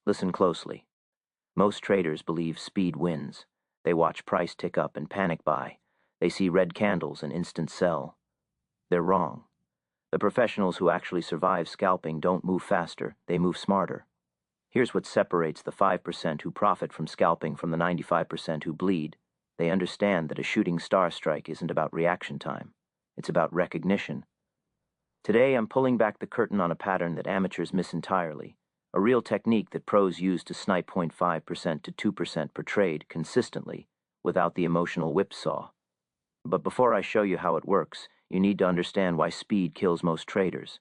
Listen closely. Most traders believe speed wins. They watch price tick up and panic buy. They see red candles and instant sell. They're wrong. The professionals who actually survive scalping don't move faster, they move smarter. Here's what separates the 5% who profit from scalping from the 95% who bleed. They understand that a shooting star strike isn't about reaction time. It's about recognition. Today, I'm pulling back the curtain on a pattern that amateurs miss entirely, a real technique that pros use to snipe 0.5% to 2% per trade consistently, without the emotional whipsaw. But before I show you how it works, you need to understand why speed kills most traders.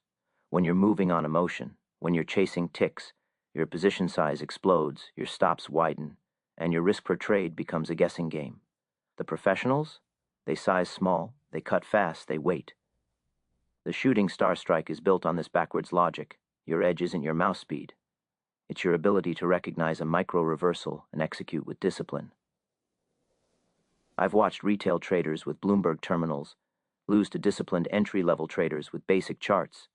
When you're moving on emotion, when you're chasing ticks, your position size explodes, your stops widen, and your risk per trade becomes a guessing game. The professionals? They size small, they cut fast, they wait. The shooting star strike is built on this backwards logic. Your edge isn't your mouse speed. It's your ability to recognize a micro-reversal and execute with discipline. I've watched retail traders with Bloomberg terminals lose to disciplined entry-level traders with basic charts,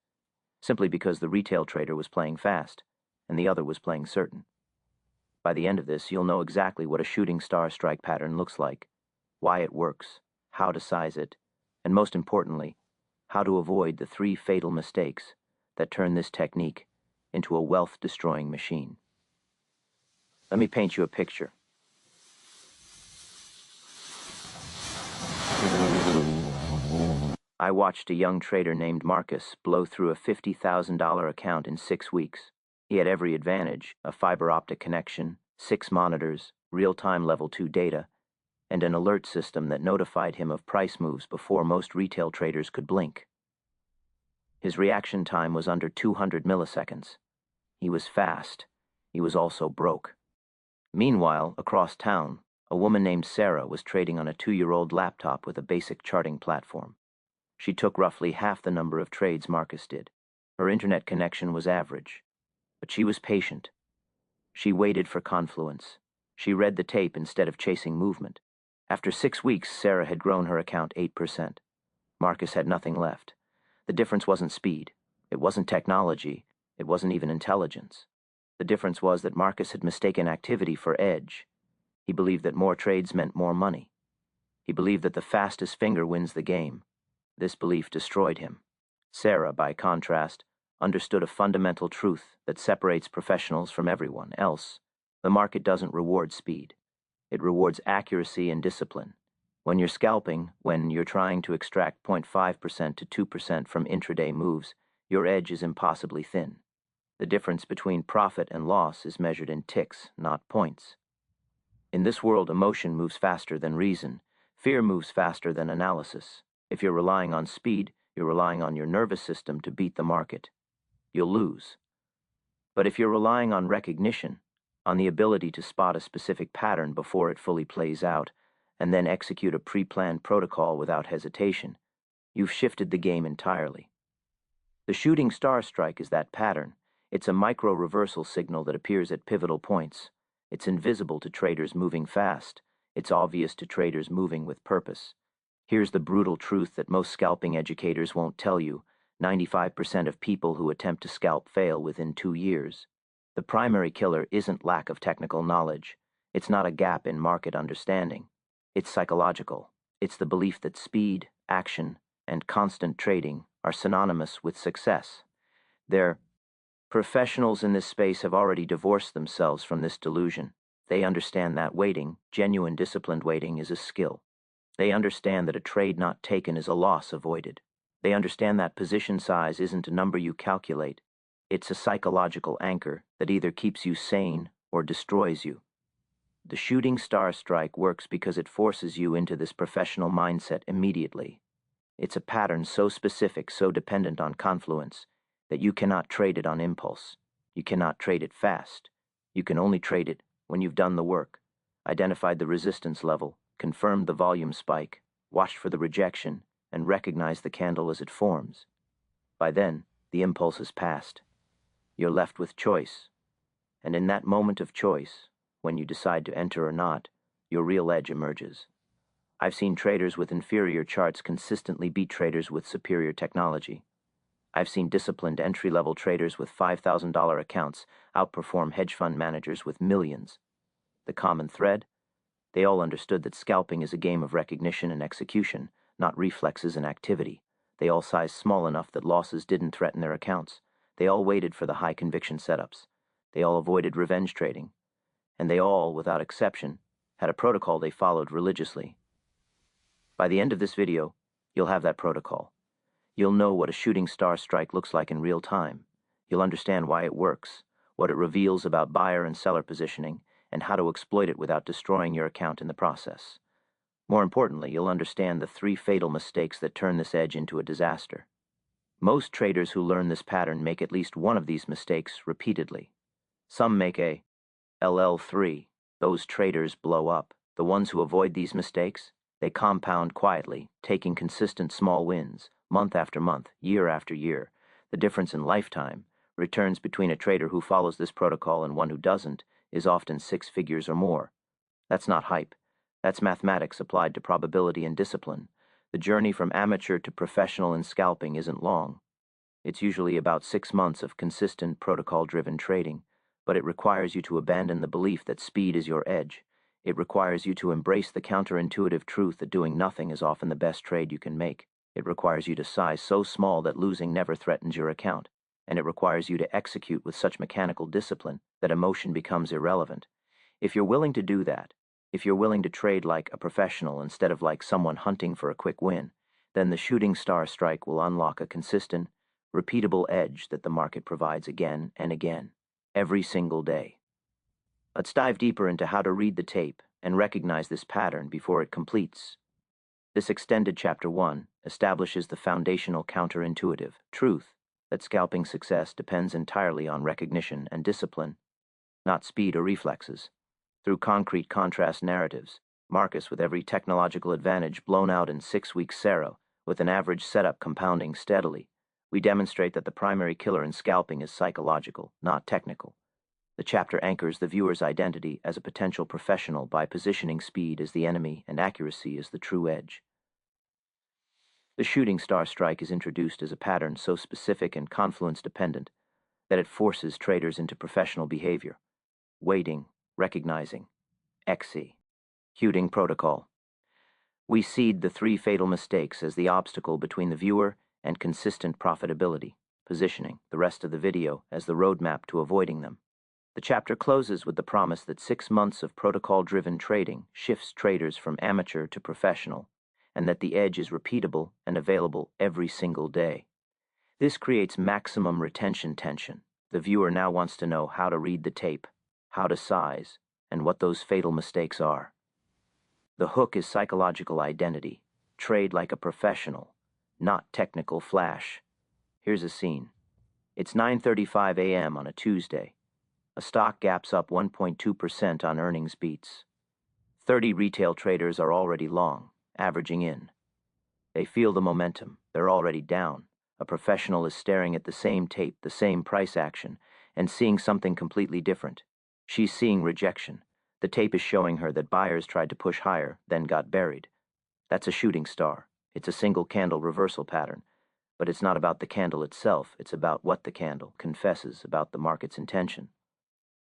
simply because the retail trader was playing fast, and the other was playing certain. By the end of this, you'll know exactly what a shooting star strike pattern looks like, why it works, how to size it, and most importantly, how to avoid the 3 fatal mistakes that turn this technique into a wealth-destroying machine. Let me paint you a picture. I watched a young trader named Marcus blow through a $50,000 account in 6 weeks. He had every advantage: a fiber optic connection, 6 monitors, real-time level 2 data, and an alert system that notified him of price moves before most retail traders could blink. His reaction time was under 200 milliseconds. He was fast. He was also broke. Meanwhile, across town, a woman named Sarah was trading on a 2-year-old laptop with a basic charting platform. She took roughly half the number of trades Marcus did. Her internet connection was average. But she was patient. She waited for confluence. She read the tape instead of chasing movement. After 6 weeks, Sarah had grown her account 8%. Marcus had nothing left. The difference wasn't speed. It wasn't technology. It wasn't even intelligence. The difference was that Marcus had mistaken activity for edge. He believed that more trades meant more money. He believed that the fastest finger wins the game. This belief destroyed him. Sarah, by contrast, understood a fundamental truth that separates professionals from everyone else. The market doesn't reward speed. It rewards accuracy and discipline. When you're scalping, when you're trying to extract 0.5% to 2% from intraday moves, your edge is impossibly thin. The difference between profit and loss is measured in ticks, not points. In this world, emotion moves faster than reason. Fear moves faster than analysis. If you're relying on speed, you're relying on your nervous system to beat the market. You'll lose. But if you're relying on recognition, on the ability to spot a specific pattern before it fully plays out, and then execute a pre-planned protocol without hesitation, you've shifted the game entirely. The shooting star strike is that pattern. It's a micro-reversal signal that appears at pivotal points. It's invisible to traders moving fast. It's obvious to traders moving with purpose. Here's the brutal truth that most scalping educators won't tell you. 95% of people who attempt to scalp fail within 2 years. The primary killer isn't lack of technical knowledge. It's not a gap in market understanding. It's psychological. It's the belief that speed, action, and constant trading are synonymous with success. Professionals in this space have already divorced themselves from this delusion. They understand that waiting, genuine disciplined waiting, is a skill. They understand that a trade not taken is a loss avoided. They understand that position size isn't a number you calculate. It's a psychological anchor that either keeps you sane or destroys you. The shooting star strike works because it forces you into this professional mindset immediately. It's a pattern so specific, so dependent on confluence, that you cannot trade it on impulse. You cannot trade it fast. You can only trade it when you've done the work, identified the resistance level, confirmed the volume spike, watched for the rejection, and recognized the candle as it forms. By then, the impulse has passed. You're left with choice. And in that moment of choice, when you decide to enter or not, your real edge emerges. I've seen traders with inferior charts consistently beat traders with superior technology. I've seen disciplined entry-level traders with $5,000 accounts outperform hedge fund managers with millions. The common thread? They all understood that scalping is a game of recognition and execution, not reflexes and activity. They all sized small enough that losses didn't threaten their accounts. They all waited for the high-conviction setups. They all avoided revenge trading. And they all, without exception, had a protocol they followed religiously. By the end of this video, you'll have that protocol. You'll know what a shooting star strike looks like in real time. You'll understand why it works, what it reveals about buyer and seller positioning, and how to exploit it without destroying your account in the process. More importantly, you'll understand the 3 fatal mistakes that turn this edge into a disaster. Most traders who learn this pattern make at least one of these mistakes repeatedly. Some make a LL3. Those traders blow up. The ones who avoid these mistakes, they compound quietly, taking consistent small wins, month after month, year after year. The difference in lifetime, returns between a trader who follows this protocol and one who doesn't, is often 6 figures or more. That's not hype. That's mathematics applied to probability and discipline. The journey from amateur to professional in scalping isn't long. It's usually about 6 months of consistent protocol-driven trading, but it requires you to abandon the belief that speed is your edge. It requires you to embrace the counterintuitive truth that doing nothing is often the best trade you can make. It requires you to size so small that losing never threatens your account. And it requires you to execute with such mechanical discipline that emotion becomes irrelevant. If you're willing to do that, if you're willing to trade like a professional instead of like someone hunting for a quick win, then the shooting star strike will unlock a consistent, repeatable edge that the market provides again and again, every single day. Let's dive deeper into how to read the tape and recognize this pattern before it completes. This extended Chapter 1 establishes the foundational counterintuitive truth that scalping success depends entirely on recognition and discipline, not speed or reflexes. Through concrete contrast narratives, Marcus with every technological advantage blown out in 6 weeks Sero, with an average setup compounding steadily, we demonstrate that the primary killer in scalping is psychological, not technical. The chapter anchors the viewer's identity as a potential professional by positioning speed as the enemy and accuracy as the true edge. The shooting star strike is introduced as a pattern so specific and confluence-dependent that it forces traders into professional behavior. Waiting, recognizing, executing protocol. We seed the 3 fatal mistakes as the obstacle between the viewer and consistent profitability, positioning the rest of the video as the roadmap to avoiding them. The chapter closes with the promise that 6 months of protocol-driven trading shifts traders from amateur to professional, and that the edge is repeatable and available every single day. This creates maximum retention tension. The viewer now wants to know how to read the tape, how to size, and what those fatal mistakes are. The hook is psychological identity. Trade like a professional, not technical flash. Here's a scene. It's 9:35 a.m. on a Tuesday. A stock gaps up 1.2% on earnings beats. 30 retail traders are already long, averaging in. They feel the momentum. They're already down. A professional is staring at the same tape, the same price action, and seeing something completely different. She's seeing rejection. The tape is showing her that buyers tried to push higher, then got buried. That's a shooting star. It's a single candle reversal pattern. But it's not about the candle itself. It's about what the candle confesses about the market's intention.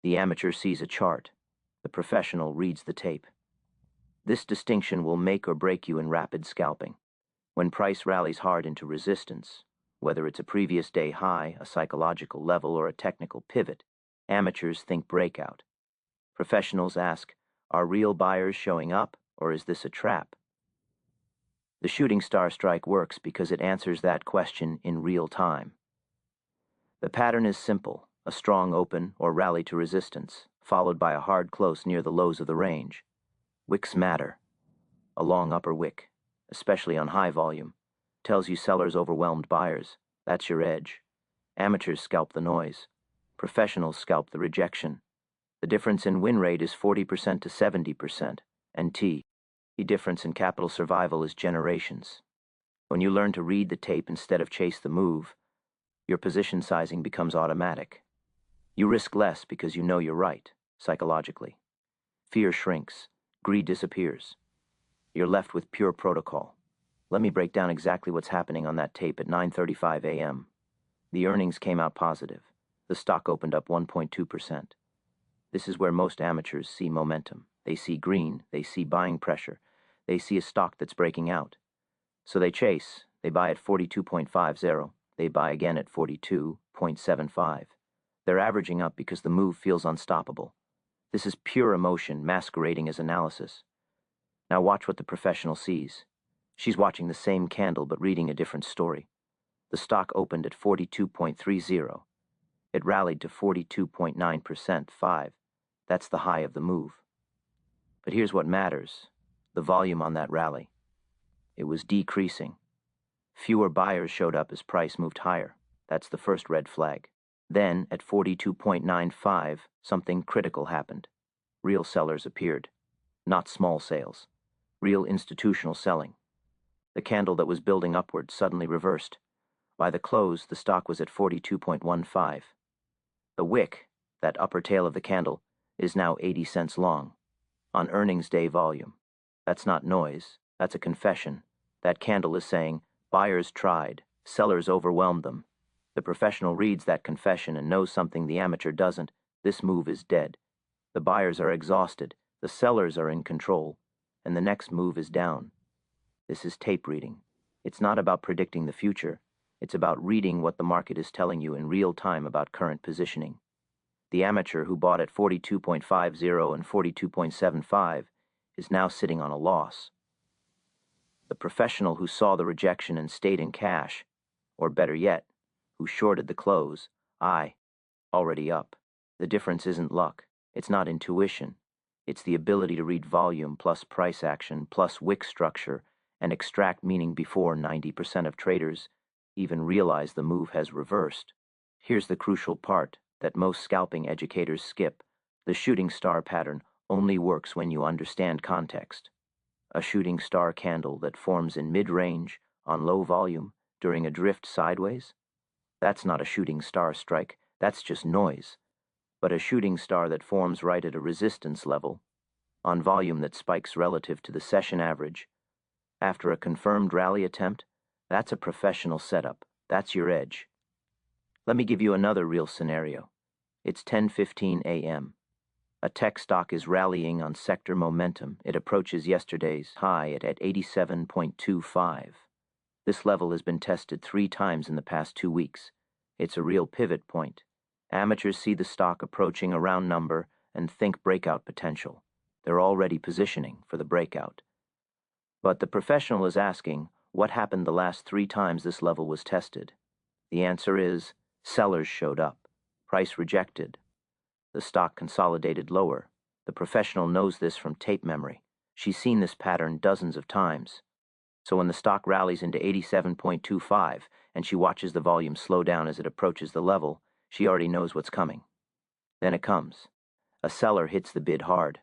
The amateur sees a chart. The professional reads the tape. This distinction will make or break you in rapid scalping. When price rallies hard into resistance, whether it's a previous day high, a psychological level, or a technical pivot, amateurs think breakout. Professionals ask, are real buyers showing up, or is this a trap? The shooting star strike works because it answers that question in real time. The pattern is simple, a strong open or rally to resistance, followed by a hard close near the lows of the range. Wicks matter. A long upper wick, especially on high volume, tells you sellers overwhelmed buyers. That's your edge. Amateurs scalp the noise. Professionals scalp the rejection. The difference in win rate is 40% to 70%, and the difference in capital survival is generations. When you learn to read the tape instead of chase the move, your position sizing becomes automatic. You risk less because you know you're right, psychologically. Fear shrinks. Greed disappears. You're left with pure protocol. Let me break down exactly what's happening on that tape at 9:35 a.m. The earnings came out positive. The stock opened up 1.2%. This is where most amateurs see momentum. They see green, they see buying pressure, they see a stock that's breaking out. So they chase, they buy at 42.50, they buy again at 42.75. They're averaging up because the move feels unstoppable. This is pure emotion masquerading as analysis. Now watch what the professional sees. She's watching the same candle but reading a different story. The stock opened at 42.30. It rallied to 42.9%, 5. That's the high of the move. But here's what matters, the volume on that rally. It was decreasing. Fewer buyers showed up as price moved higher. That's the first red flag. Then, at 42.95, something critical happened. Real sellers appeared. Not small sales. Real institutional selling. The candle that was building upward suddenly reversed. By the close, the stock was at 42.15. The wick, that upper tail of the candle, is now 80 cents long. On earnings day volume. That's not noise. That's a confession. That candle is saying, buyers tried, sellers overwhelmed them. The professional reads that confession and knows something the amateur doesn't. This move is dead. The buyers are exhausted, the sellers are in control, and the next move is down. This is tape reading. It's not about predicting the future. It's about reading what the market is telling you in real time about current positioning. The amateur who bought at 42.50 and 42.75 is now sitting on a loss. The professional who saw the rejection and stayed in cash, or better yet, who shorted the close, already up. The difference isn't luck. It's not intuition. It's the ability to read volume plus price action plus wick structure and extract meaning before 90% of traders even realize the move has reversed. Here's the crucial part that most scalping educators skip. The shooting star pattern only works when you understand context. A shooting star candle that forms in mid-range, on low volume, during a drift sideways? That's not a shooting star strike, that's just noise. But a shooting star that forms right at a resistance level, on volume that spikes relative to the session average, after a confirmed rally attempt, that's a professional setup. That's your edge. Let me give you another real scenario. It's 10:15 a.m. A tech stock is rallying on sector momentum. It approaches yesterday's high at 87.25. This level has been tested 3 times in the past 2 weeks. It's a real pivot point. Amateurs see the stock approaching a round number and think breakout potential. They're already positioning for the breakout. But the professional is asking, what happened the last 3 times this level was tested? The answer is, sellers showed up. Price rejected. The stock consolidated lower. The professional knows this from tape memory. She's seen this pattern dozens of times. So when the stock rallies into 87.25 and she watches the volume slow down as it approaches the level, she already knows what's coming. Then it comes. A seller hits the bid hard.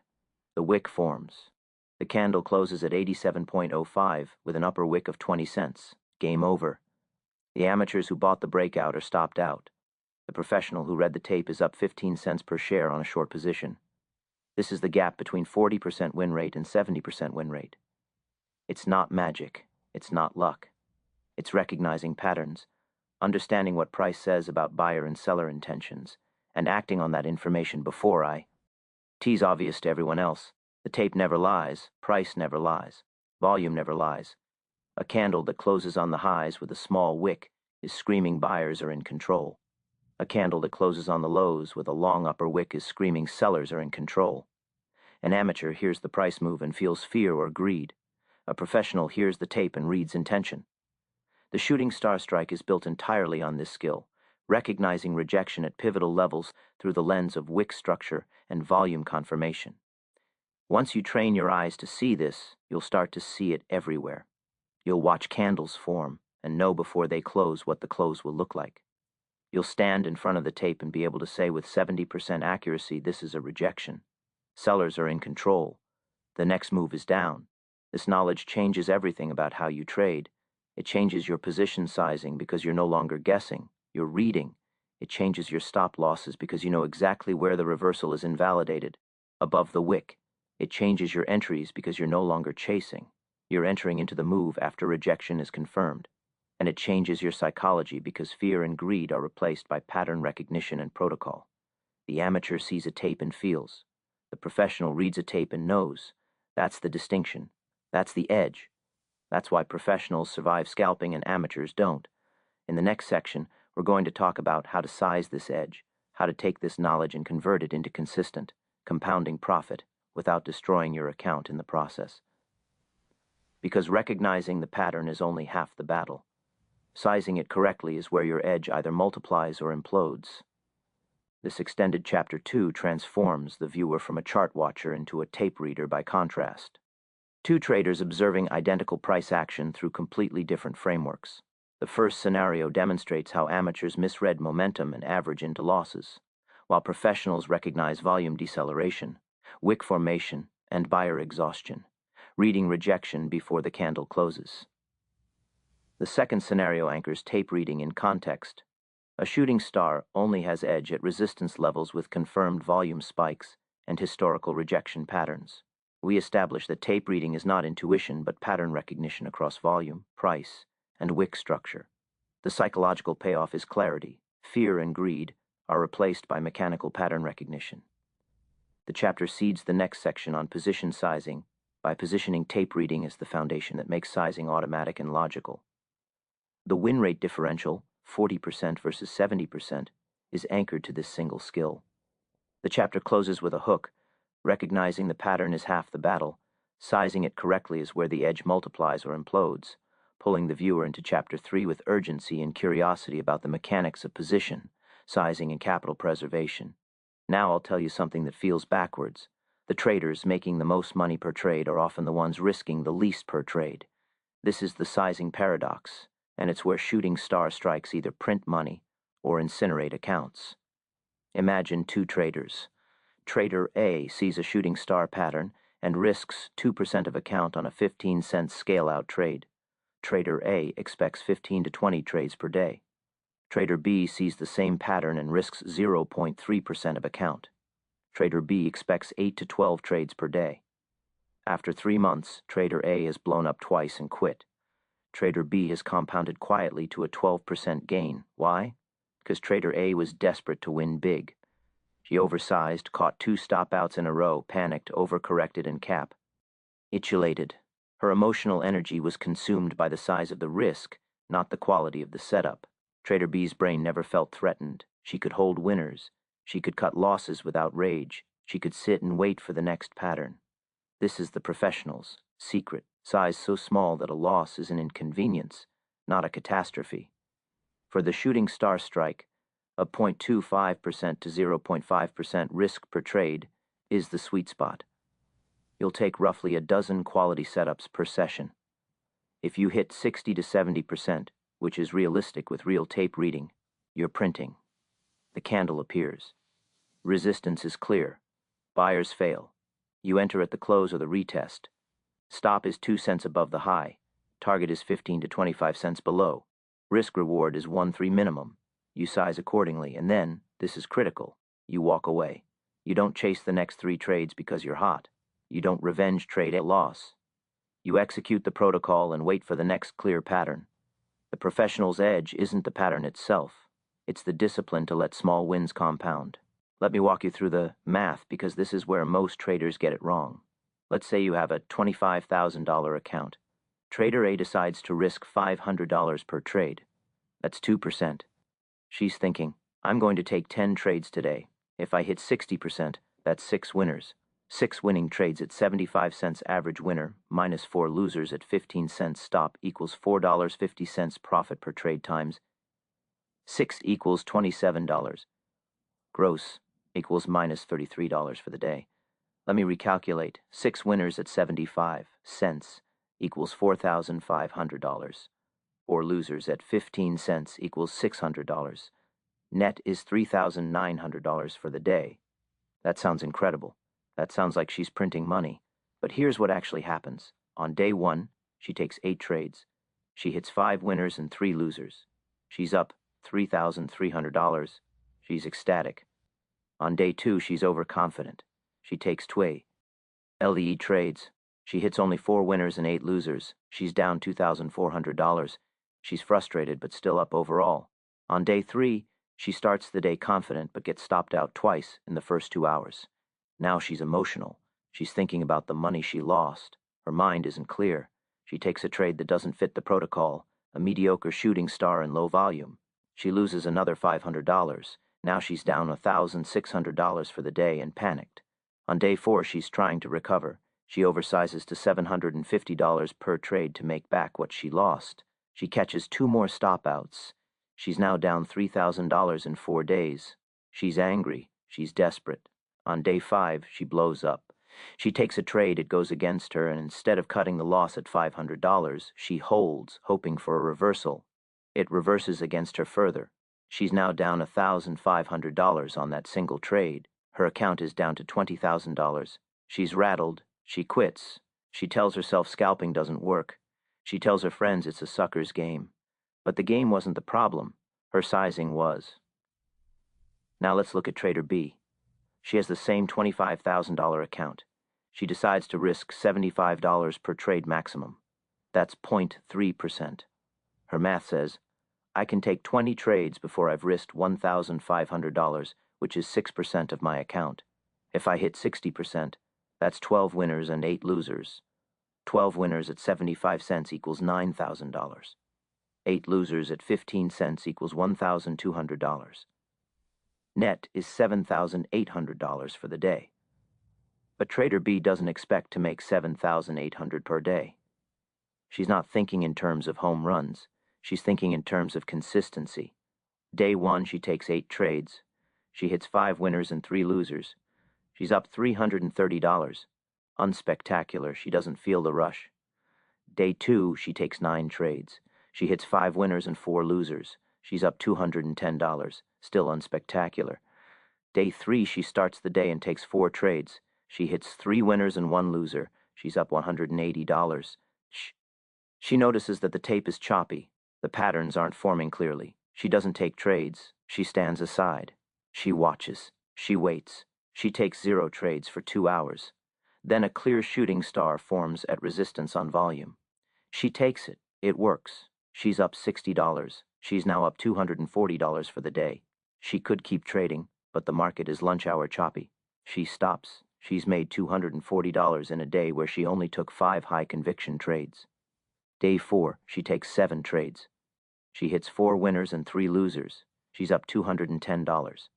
The wick forms. The candle closes at 87.05 with an upper wick of 20 cents. Game over. The amateurs who bought the breakout are stopped out. The professional who read the tape is up 15 cents per share on a short position. This is the gap between 40% win rate and 70% win rate. It's not magic. It's not luck. It's recognizing patterns, understanding what price says about buyer and seller intentions, and acting on that information before T's obvious to everyone else. The tape never lies, price never lies, volume never lies. A candle that closes on the highs with a small wick is screaming buyers are in control. A candle that closes on the lows with a long upper wick is screaming sellers are in control. An amateur hears the price move and feels fear or greed. A professional hears the tape and reads intention. The shooting star strike is built entirely on this skill, recognizing rejection at pivotal levels through the lens of wick structure and volume confirmation. Once you train your eyes to see this, you'll start to see it everywhere. You'll watch candles form and know before they close what the close will look like. You'll stand in front of the tape and be able to say with 70% accuracy, this is a rejection. Sellers are in control. The next move is down. This knowledge changes everything about how you trade. It changes your position sizing because you're no longer guessing, you're reading. It changes your stop losses because you know exactly where the reversal is invalidated, above the wick. It changes your entries because you're no longer chasing. You're entering into the move after rejection is confirmed. And it changes your psychology because fear and greed are replaced by pattern recognition and protocol. The amateur sees a tape and feels. The professional reads a tape and knows. That's the distinction. That's the edge. That's why professionals survive scalping and amateurs don't. In the next section, we're going to talk about how to size this edge, how to take this knowledge and convert it into consistent, compounding profit without destroying your account in the process. Because recognizing the pattern is only half the battle. Sizing it correctly is where your edge either multiplies or implodes. This extended Chapter 2 transforms the viewer from a chart watcher into a tape reader by contrast. Two traders observing identical price action through completely different frameworks. The first scenario demonstrates how amateurs misread momentum and average into losses, while professionals recognize volume deceleration, wick formation, and buyer exhaustion, reading rejection before the candle closes. The second scenario anchors tape reading in context. A shooting star only has edge at resistance levels with confirmed volume spikes and historical rejection patterns. We establish that tape reading is not intuition but pattern recognition across volume, price, and wick structure. The psychological payoff is clarity. Fear and greed are replaced by mechanical pattern recognition. The chapter seeds the next section on position sizing by positioning tape reading as the foundation that makes sizing automatic and logical. The win rate differential, 40% versus 70%, is anchored to this single skill. The chapter closes with a hook. Recognizing the pattern is half the battle. Sizing it correctly is where the edge multiplies or implodes, pulling the viewer into Chapter 3 with urgency and curiosity about the mechanics of position, sizing, and capital preservation. Now I'll tell you something that feels backwards. The traders making the most money per trade are often the ones risking the least per trade. This is the sizing paradox, and it's where shooting star strikes either print money or incinerate accounts. Imagine two traders. Trader A sees a shooting star pattern and risks 2% of account on a 15-cent scale-out trade. Trader A expects 15 to 20 trades per day. Trader B sees the same pattern and risks 0.3% of account. Trader B expects 8 to 12 trades per day. After 3 months, Trader A has blown up twice and quit. Trader B has compounded quietly to a 12% gain. Why? Because Trader A was desperate to win big. She oversized, caught 2 stop-outs in a row, panicked, overcorrected, and capitulated. Her emotional energy was consumed by the size of the risk, not the quality of the setup. Trader B's brain never felt threatened. She could hold winners. She could cut losses without rage. She could sit and wait for the next pattern. This is the professional's secret, size so small that a loss is an inconvenience, not a catastrophe. For the shooting star strike, a 0.25% to 0.5% risk per trade is the sweet spot. You'll take roughly a dozen quality setups per session. If you hit 60 to 70%, which is realistic with real tape reading, you're printing. The candle appears. Resistance is clear. Buyers fail. You enter at the close or the retest. Stop is 2 cents above the high. Target is 15 to 25 cents below. Risk reward is 1-3 minimum. You size accordingly, and then, this is critical, you walk away. You don't chase the next 3 trades because you're hot. You don't revenge trade a loss. You execute the protocol and wait for the next clear pattern. The professional's edge isn't the pattern itself. It's the discipline to let small wins compound. Let me walk you through the math because this is where most traders get it wrong. Let's say you have a $25,000 account. Trader A decides to risk $500 per trade. That's 2%. She's thinking, I'm going to take 10 trades today. If I hit 60%, that's 6 winners. 6 winning trades at 75 cents average winner, minus 4 losers at 15 cents stop equals $4.50 profit per trade times 6 equals $27. Gross equals minus $33 for the day. Let me recalculate. 6 winners at 75 cents equals $4,500. 4 losers at 15 cents equals $600. Net is $3,900 for the day. That sounds incredible. That sounds like she's printing money. But here's what actually happens. On day 1, she takes 8 trades. She hits 5 winners and 3 losers. She's up $3,300. She's ecstatic. On day 2, she's overconfident. She takes 12 LE trades. She hits only 4 winners and 8 losers. She's down $2,400. She's frustrated but still up overall. On day 3, she starts the day confident but gets stopped out twice in the first 2 hours. Now she's emotional. She's thinking about the money she lost. Her mind isn't clear. She takes a trade that doesn't fit the protocol, a mediocre shooting star in low volume. She loses another $500. Now she's down $1,600 for the day and panicked. On day 4, she's trying to recover. She oversizes to $750 per trade to make back what she lost. She catches 2 more stop-outs. She's now down $3,000 in 4 days. She's angry. She's desperate. On day 5, she blows up. She takes a trade, it goes against her, and instead of cutting the loss at $500, she holds, hoping for a reversal. It reverses against her further. She's now down $1,500 on that single trade. Her account is down to $20,000. She's rattled. She quits. She tells herself scalping doesn't work. She tells her friends it's a sucker's game. But the game wasn't the problem. Her sizing was. Now let's look at Trader B. She has the same $25,000 account. She decides to risk $75 per trade maximum. That's 0.3%. Her math says, I can take 20 trades before I've risked $1,500, which is 6% of my account. If I hit 60%, that's 12 winners and 8 losers. 12 winners at 75 cents equals $9,000. 8 losers at 15 cents equals $1,200. Net is $7,800 for the day. But Trader B doesn't expect to make $7,800 per day. She's not thinking in terms of home runs. She's thinking in terms of consistency. Day 1, she takes 8 trades. She hits 5 winners and 3 losers. She's up $330. Unspectacular, she doesn't feel the rush. Day 2, she takes 9 trades. She hits 5 winners and 4 losers. She's up $210, still unspectacular. Day 3, she starts the day and takes 4 trades. She hits 3 winners and 1 loser. She's up $180. She notices that the tape is choppy. The patterns aren't forming clearly. She doesn't take trades. She stands aside. She watches. She waits. She takes 0 trades for 2 hours. Then a clear shooting star forms at resistance on volume. She takes it. It works. She's up $60. She's now up $240 for the day. She could keep trading, but the market is lunch hour choppy. She stops. She's made $240 in a day where she only took 5 high conviction trades. Day 4, she takes 7 trades. She hits 4 winners and 3 losers. She's up $210.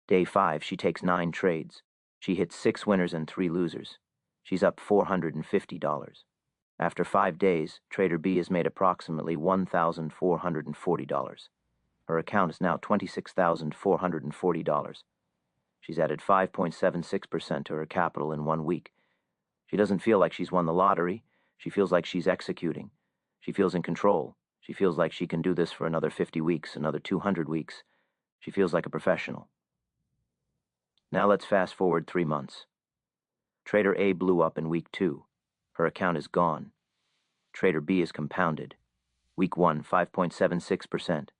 Day 5, she takes 9 trades. She hits 6 winners and 3 losers. She's up $450. After 5 days, Trader B has made approximately $1,440. Her account is now $26,440. She's added 5.76% to her capital in 1 week. She doesn't feel like she's won the lottery. She feels like she's executing. She feels in control. She feels like she can do this for another 50 weeks, another 200 weeks. She feels like a professional. Now let's fast forward 3 months. Trader A blew up in week 2. Her account is gone. Trader B is compounded. Week 1, 5.76%.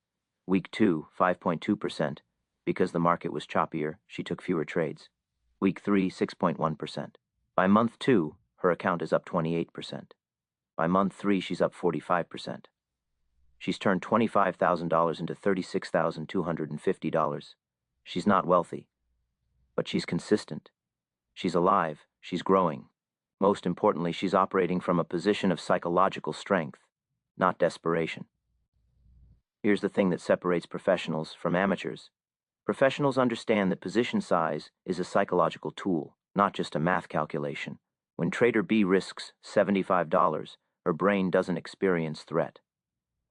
Week 2, 5.2%. Because the market was choppier, she took fewer trades. Week 3, 6.1%. By month 2, her account is up 28%. By month 3, she's up 45%. She's turned $25,000 into $36,250. She's not wealthy, but she's consistent. She's alive. She's growing. Most importantly, she's operating from a position of psychological strength, not desperation. Here's the thing that separates professionals from amateurs. Professionals understand that position size is a psychological tool, not just a math calculation. When Trader B risks $75, her brain doesn't experience threat.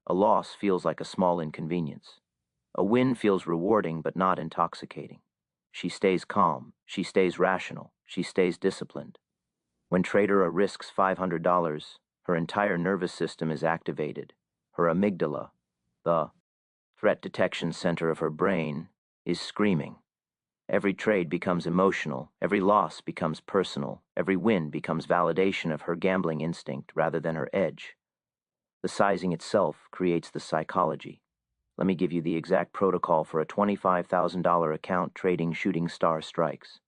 A loss feels like a small inconvenience. A win feels rewarding but not intoxicating. She stays calm. She stays rational. She stays disciplined. When Trader A risks $500, her entire nervous system is activated. Her amygdala, the threat detection center of her brain, is screaming. Every trade becomes emotional. Every loss becomes personal. Every win becomes validation of her gambling instinct rather than her edge. The sizing itself creates the psychology. Let me give you the exact protocol for a $25,000 account trading shooting star strikes.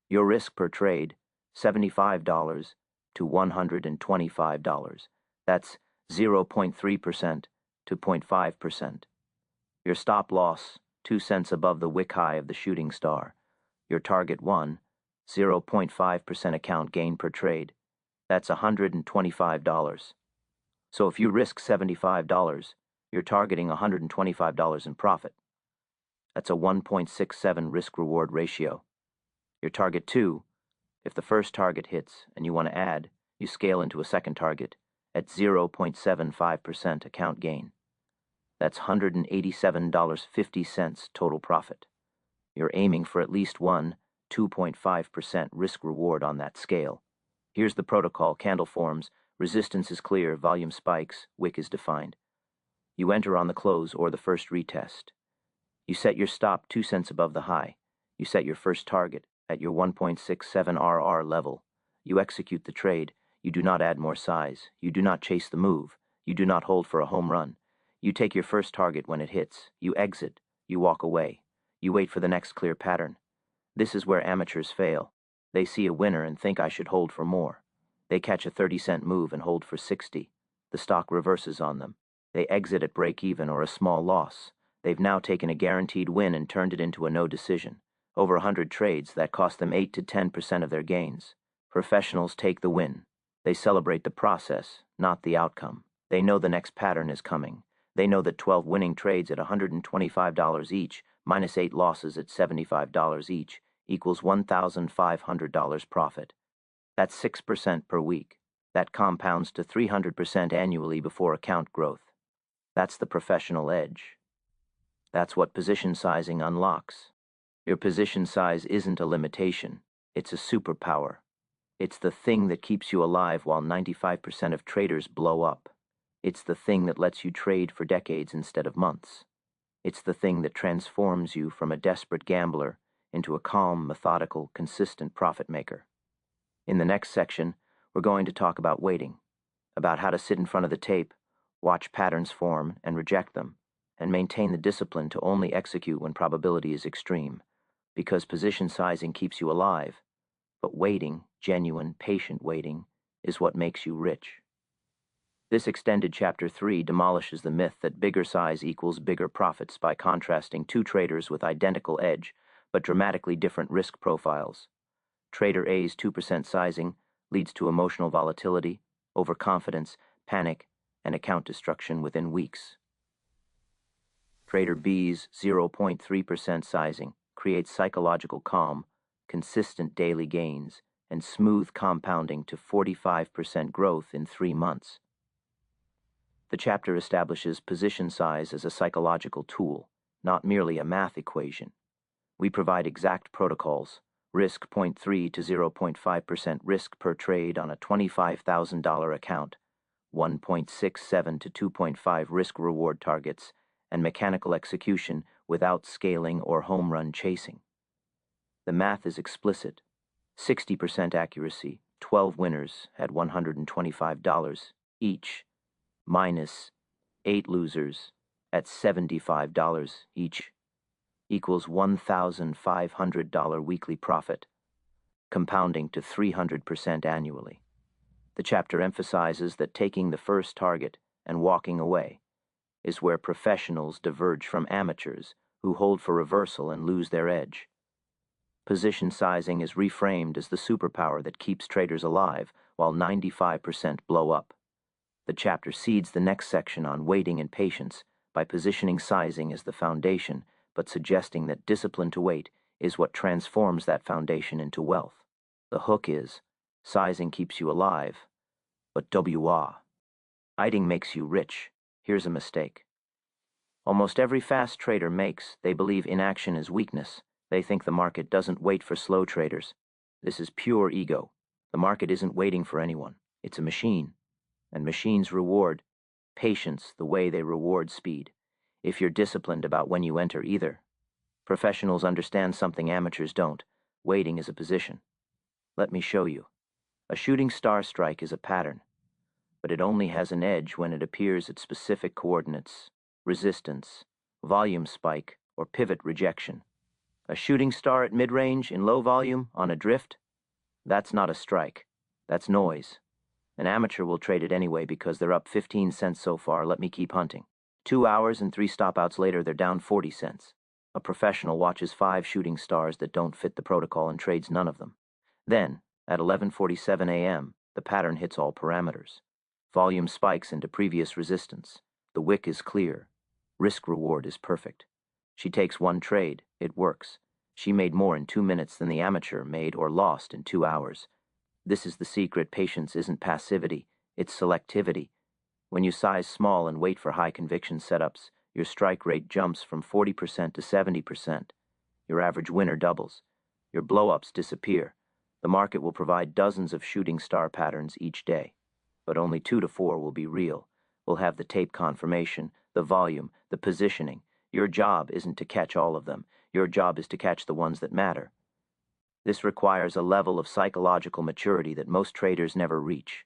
Your risk per trade, $75 to $125. That's 0.3% to 0.5%. Your stop loss, 2 cents above the wick high of the shooting star. Your target 1, 0.5% account gain per trade. That's $125. So if you risk $75, you're targeting $125 in profit. That's a 1.67 risk-reward ratio. Your target 2, if the first target hits and you want to add, you scale into a second target at 0.75% account gain. That's $187.50 total profit. You're aiming for at least 2.5% risk-reward on that scale. Here's the protocol. Candle forms, resistance is clear, volume spikes, wick is defined. You enter on the close or the first retest. You set your stop 2 cents above the high. You set your first target at your 1.67 RR level. You execute the trade. You do not add more size. You do not chase the move. You do not hold for a home run. You take your first target when it hits. You exit. You walk away. You wait for the next clear pattern. This is where amateurs fail. They see a winner and think I should hold for more. They catch a 30-cent move and hold for 60. The stock reverses on them. They exit at break-even or a small loss. They've now taken a guaranteed win and turned it into a no decision. Over 100 trades, that cost them 8 to 10% of their gains. Professionals take the win. They celebrate the process, not the outcome. They know the next pattern is coming. They know that 12 winning trades at $125 each, minus 8 losses at $75 each, equals $1,500 profit. That's 6% per week. That compounds to 300% annually before account growth. That's the professional edge. That's what position sizing unlocks. Your position size isn't a limitation. It's a superpower. It's the thing that keeps you alive while 95% of traders blow up. It's the thing that lets you trade for decades instead of months. It's the thing that transforms you from a desperate gambler into a calm, methodical, consistent profit maker. In the next section, we're going to talk about waiting, about how to sit in front of the tape, watch patterns form and reject them, and maintain the discipline to only execute when probability is extreme, because position sizing keeps you alive, but waiting, genuine, patient waiting, is what makes you rich. This extended Chapter 3 demolishes the myth that bigger size equals bigger profits by contrasting two traders with identical edge, but dramatically different risk profiles. Trader A's 2% sizing leads to emotional volatility, overconfidence, panic, and account destruction within weeks. Trader B's 0.3% sizing creates psychological calm, consistent daily gains, and smooth compounding to 45% growth in 3 months. The chapter establishes position size as a psychological tool, not merely a math equation. We provide exact protocols, risk 0.3 to 0.5% risk per trade on a $25,000 account, 1.67 to 2.5 risk-reward targets, and mechanical execution without scaling or home run chasing. The math is explicit. 60% accuracy, 12 winners at $125 each, minus 8 losers at $75 each, equals $1,500 weekly profit, compounding to 300% annually. The chapter emphasizes that taking the first target and walking away is where professionals diverge from amateurs who hold for reversal and lose their edge. Position sizing is reframed as the superpower that keeps traders alive while 95% blow up. The chapter seeds the next section on waiting and patience by positioning sizing as the foundation, but suggesting that discipline to wait is what transforms that foundation into wealth. The hook is, sizing keeps you alive, but waiting makes you rich. Here's a mistake. Almost every fast trader makes, they believe inaction is weakness. They think the market doesn't wait for slow traders. This is pure ego. The market isn't waiting for anyone. It's a machine. And machines reward patience the way they reward speed, if you're disciplined about when you enter either. Professionals understand something amateurs don't. Waiting is a position. Let me show you. A shooting star strike is a pattern, but it only has an edge when it appears at specific coordinates, resistance, volume spike, or pivot rejection. A shooting star at mid-range in low volume on a drift? That's not a strike. That's noise. An amateur will trade it anyway because they're up 15 cents so far. Let me keep hunting. 2 hours and 3 stop-outs later, they're down 40 cents. A professional watches 5 shooting stars that don't fit the protocol and trades none of them. Then, at 11:47 a.m., the pattern hits all parameters. Volume spikes into previous resistance. The wick is clear. Risk-reward is perfect. She takes one trade. It works. She made more in 2 minutes than the amateur made or lost in 2 hours. This is the secret. Patience isn't passivity, it's selectivity. When you size small and wait for high conviction setups, your strike rate jumps from 40% to 70%. Your average winner doubles. Your blow-ups disappear. The market will provide dozens of shooting star patterns each day, but only 2 to 4 will be real. We'll have the tape confirmation, the volume, the positioning. Your job isn't to catch all of them. Your job is to catch the ones that matter. This requires a level of psychological maturity that most traders never reach.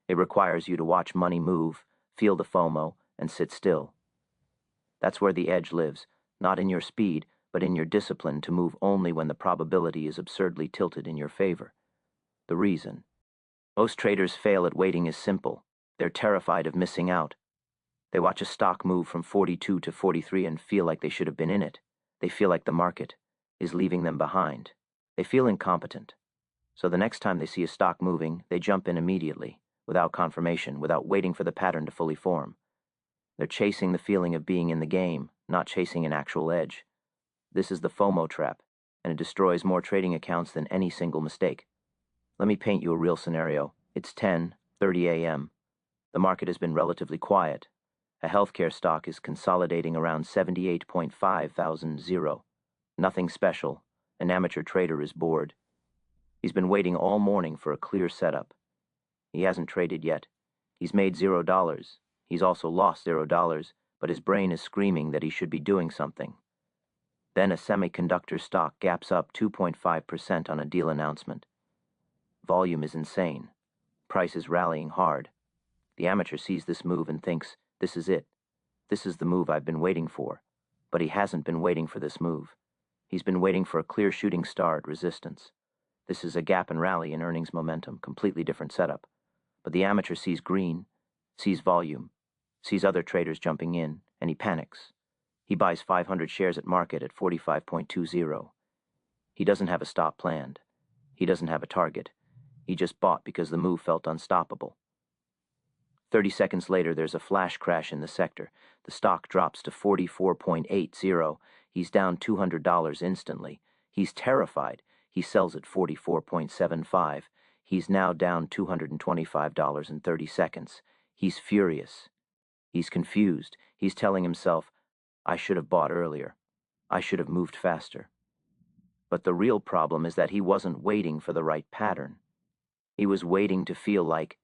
It requires you to watch money move, feel the FOMO, and sit still. That's where the edge lives, not in your speed, but in your discipline to move only when the probability is absurdly tilted in your favor. The reason most traders fail at waiting is simple. They're terrified of missing out. They watch a stock move from 42 to 43 and feel like they should have been in it. They feel like the market is leaving them behind. They feel incompetent. So the next time they see a stock moving, they jump in immediately, without confirmation, without waiting for the pattern to fully form. They're chasing the feeling of being in the game, not chasing an actual edge. This is the FOMO trap, and it destroys more trading accounts than any single mistake. Let me paint you a real scenario. It's 10:30 a.m. The market has been relatively quiet. A healthcare stock is consolidating around 78.5 thousand zero. Nothing special. An amateur trader is bored. He's been waiting all morning for a clear setup. He hasn't traded yet. He's made $0. He's also lost $0, but his brain is screaming that he should be doing something. Then a semiconductor stock gaps up 2.5% on a deal announcement. Volume is insane. Price is rallying hard. The amateur sees this move and thinks, this is it. This is the move I've been waiting for. But he hasn't been waiting for this move. He's been waiting for a clear shooting star at resistance. This is a gap and rally in earnings momentum, completely different setup. But the amateur sees green, sees volume, sees other traders jumping in, and he panics. He buys 500 shares at market at 45.20. He doesn't have a stop planned. He doesn't have a target. He just bought because the move felt unstoppable. 30 seconds later, there's a flash crash in the sector. The stock drops to 44.80. He's down $200 instantly. He's terrified. He sells at 44.75. He's now down $225 in 30 seconds. He's furious. He's confused. He's telling himself, I should have bought earlier. I should have moved faster. But the real problem is that he wasn't waiting for the right pattern. He was waiting to feel like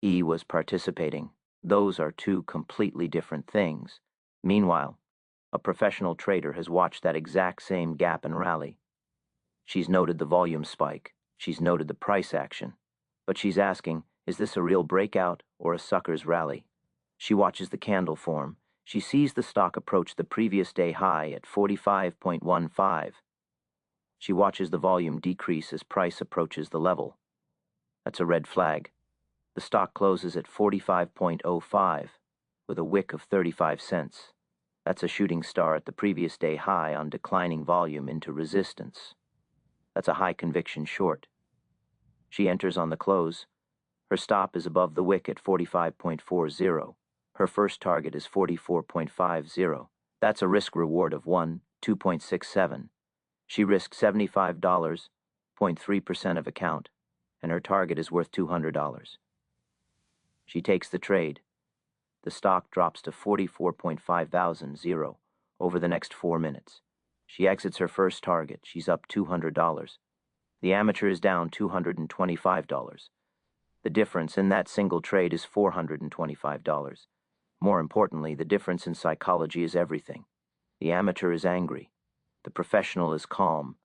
he was participating. Those are two completely different things. Meanwhile, a professional trader has watched that exact same gap and rally. She's noted the volume spike. She's noted the price action. But she's asking, is this a real breakout or a sucker's rally? She watches the candle form. She sees the stock approach the previous day high at 45.15. She watches the volume decrease as price approaches the level. That's a red flag. The stock closes at 45.05 with a wick of 35 cents. That's a shooting star at the previous day high on declining volume into resistance. That's a high conviction short. She enters on the close. Her stop is above the wick at 45.40. Her first target is 44.50. That's a risk reward of 2.67. She risked $75, 0.3% of account, and her target is worth $200. She takes the trade. The stock drops to 44.50 over the next 4 minutes. She exits her first target. She's up $200. The amateur is down $225. The difference in that single trade is $425. More importantly, the difference in psychology is everything. The amateur is angry. The professional is calm.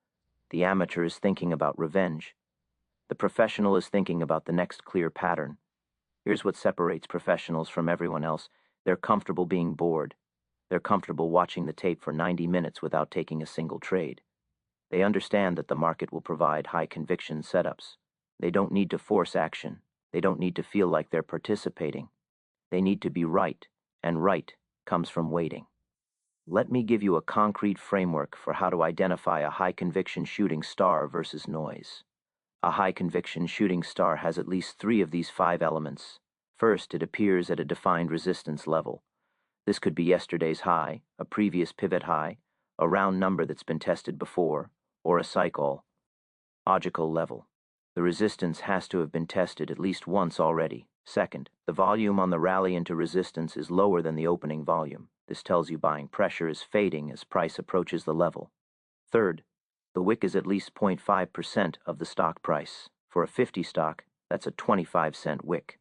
The amateur is thinking about revenge. The professional is thinking about the next clear pattern. Here's what separates professionals from everyone else. They're comfortable being bored. They're comfortable watching the tape for 90 minutes without taking a single trade. They understand that the market will provide high-conviction setups. They don't need to force action. They don't need to feel like they're participating. They need to be right, and right comes from waiting. Let me give you a concrete framework for how to identify a high-conviction shooting star versus noise. A high-conviction shooting star has at least 3 of these 5 elements. First, it appears at a defined resistance level. This could be yesterday's high, a previous pivot high, a round number that's been tested before, or a cycle. Logical level. The resistance has to have been tested at least once already. Second, the volume on the rally into resistance is lower than the opening volume. This tells you buying pressure is fading as price approaches the level. Third, the wick is at least 0.5% of the stock price. For a 50 stock, that's a 25-cent wick.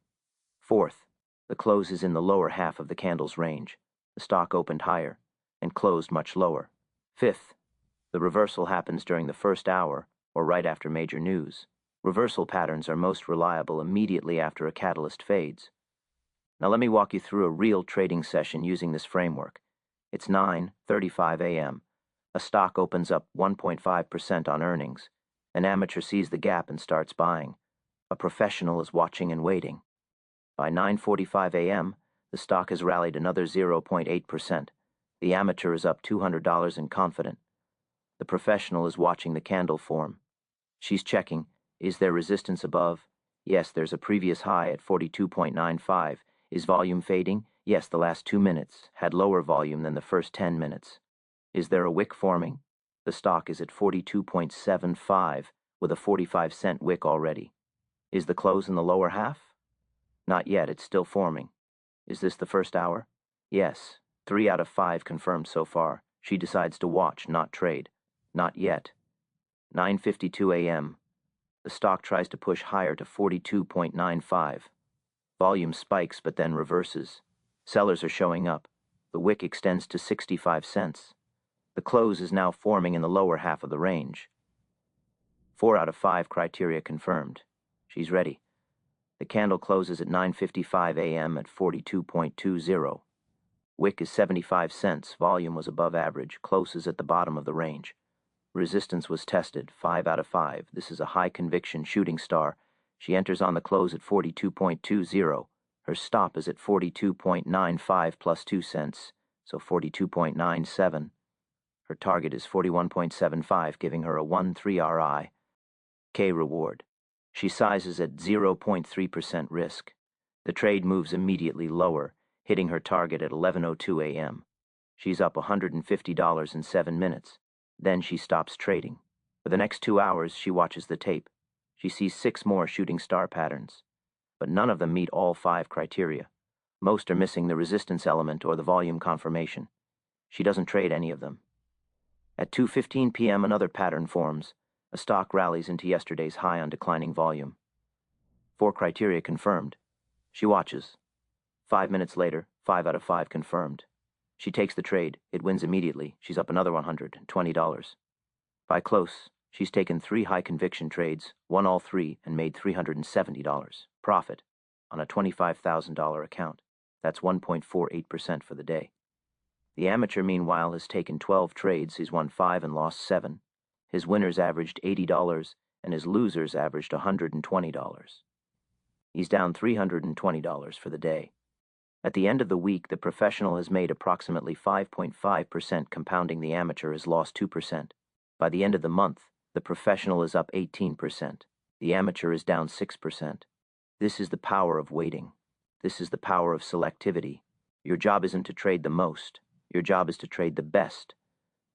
Fourth, the close is in the lower half of the candle's range. The stock opened higher and closed much lower. Fifth, the reversal happens during the first hour or right after major news. Reversal patterns are most reliable immediately after a catalyst fades. Now let me walk you through a real trading session using this framework. It's 9:35 a.m. A stock opens up 1.5% on earnings. An amateur sees the gap and starts buying. A professional is watching and waiting. By 9:45 a.m., the stock has rallied another 0.8%. The amateur is up $200 and confident. The professional is watching the candle form. She's checking, is there resistance above? Yes, there's a previous high at 42.95. Is volume fading? Yes, the last 2 minutes had lower volume than the first 10 minutes. Is there a wick forming? The stock is at 42.75 with a 45-cent wick already. Is the close in the lower half? Not yet, it's still forming. Is this the first hour? Yes, 3 out of 5 confirmed so far. She decides to watch, not trade. Not yet. 9:52 a.m. The stock tries to push higher to 42.95. Volume spikes but then reverses. Sellers are showing up. The wick extends to 65 cents. The close is now forming in the lower half of the range. 4 out of 5 criteria confirmed. She's ready. The candle closes at 9:55 a.m. at 42.20. Wick is 75 cents. Volume was above average. Close is at the bottom of the range. Resistance was tested, 5 out of 5. This is a high-conviction shooting star. She enters on the close at 42.20. Her stop is at 42.95 plus 2 cents, so 42.97. Her target is 41.75, giving her a 1.3 RI. K reward. She sizes at 0.3% risk. The trade moves immediately lower, hitting her target at 11:02 a.m. She's up $150 in 7 minutes. Then she stops trading. For the next 2 hours, she watches the tape. She sees 6 more shooting star patterns, but none of them meet all 5 criteria. Most are missing the resistance element or the volume confirmation. She doesn't trade any of them. At 2:15 p.m., another pattern forms. A stock rallies into yesterday's high on declining volume. 4 criteria confirmed. She watches. 5 minutes later, 5 out of 5 confirmed. She takes the trade. It wins immediately. She's up another $120. By close, she's taken 3 high-conviction trades, won all 3, and made $370. Profit on a $25,000 account. That's 1.48% for the day. The amateur, meanwhile, has taken 12 trades. He's won 5 and lost 7. His winners averaged $80, and his losers averaged $120. He's down $320 for the day. At the end of the week, the professional has made approximately 5.5%, compounding the amateur has lost 2%. By the end of the month, the professional is up 18%. The amateur is down 6%. This is the power of waiting. This is the power of selectivity. Your job isn't to trade the most. Your job is to trade the best.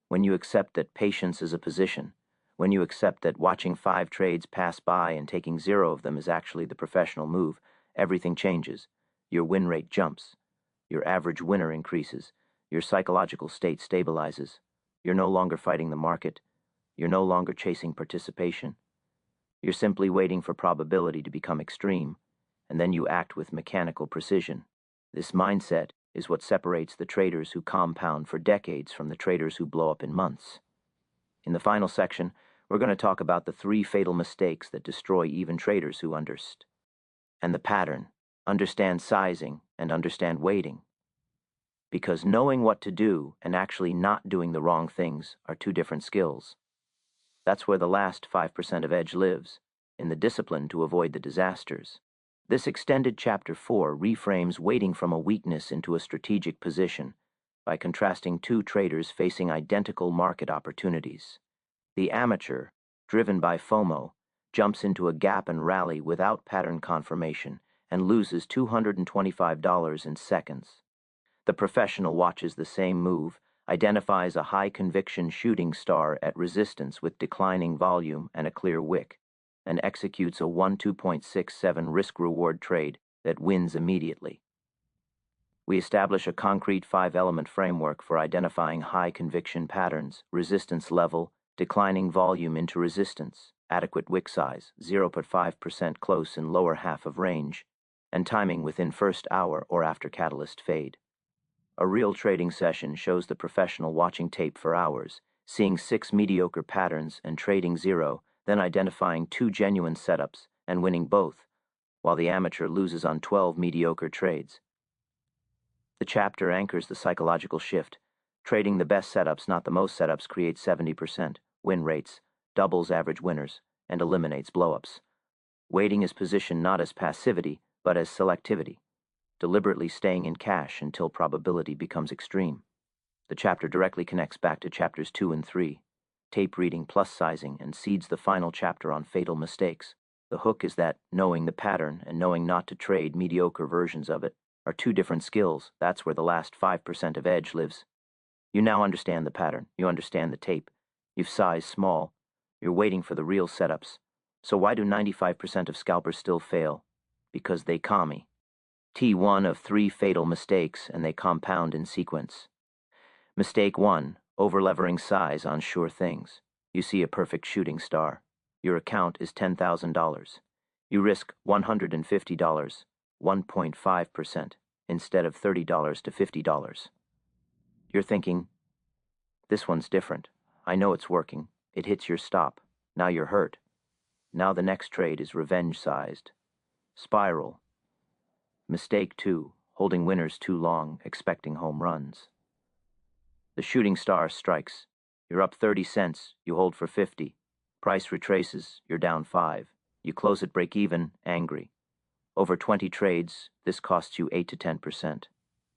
When you accept that patience is a position, when you accept that watching 5 trades pass by and taking 0 of them is actually the professional move, everything changes. Your win rate jumps. Your average winner increases. Your psychological state stabilizes. You're no longer fighting the market. You're no longer chasing participation. You're simply waiting for probability to become extreme, and then you act with mechanical precision. This mindset is what separates the traders who compound for decades from the traders who blow up in months. In the final section, we're going to talk about the 3 fatal mistakes that destroy even traders who understand. And the pattern. Understand sizing and understand waiting. Because knowing what to do and actually not doing the wrong things are 2 different skills. That's where the last 5% of edge lives, in the discipline to avoid the disasters. This extended Chapter 4 reframes waiting from a weakness into a strategic position by contrasting two traders facing identical market opportunities. The amateur, driven by FOMO, jumps into a gap and rally without pattern confirmation and loses $225 in seconds. The professional watches the same move, identifies a high-conviction shooting star at resistance with declining volume and a clear wick, and executes a 12.67 risk-reward trade that wins immediately. We establish a concrete 5-element framework for identifying high-conviction patterns: resistance level, declining volume into resistance, adequate wick size, 0.5% close in lower half of range, and timing within first hour or after catalyst fade. A real trading session shows the professional watching tape for hours, seeing 6 mediocre patterns and trading 0, then identifying 2 genuine setups and winning both, while the amateur loses on 12 mediocre trades. The chapter anchors the psychological shift. Trading the best setups, not the most setups, creates 70% win rates, doubles average winners, and eliminates blowups. Waiting is positioned not as passivity, but as selectivity, deliberately staying in cash until probability becomes extreme. The chapter directly connects back to chapters 2 and 3, tape reading plus sizing, and seeds the final chapter on fatal mistakes. The hook is that knowing the pattern and knowing not to trade mediocre versions of it are two different skills. That's where the last 5% of edge lives. You now understand the pattern. You understand the tape. You've sized small. You're waiting for the real setups. So why do 95% of scalpers still fail? Because they commie. T1 of 3 fatal mistakes, and they compound in sequence. Mistake 1, overlevering size on sure things. You see a perfect shooting star. Your account is $10,000. You risk $150, 1.5%, instead of $30 to $50. You're thinking, this one's different. I know it's working. It hits your stop. Now you're hurt. Now the next trade is revenge-sized. Spiral. Mistake 2, holding winners too long, expecting home runs. The shooting star strikes. You're up 30 cents. You hold for 50. Price retraces. You're down 5. You close at break-even, angry. Over 20 trades, this costs you 8 to 10%.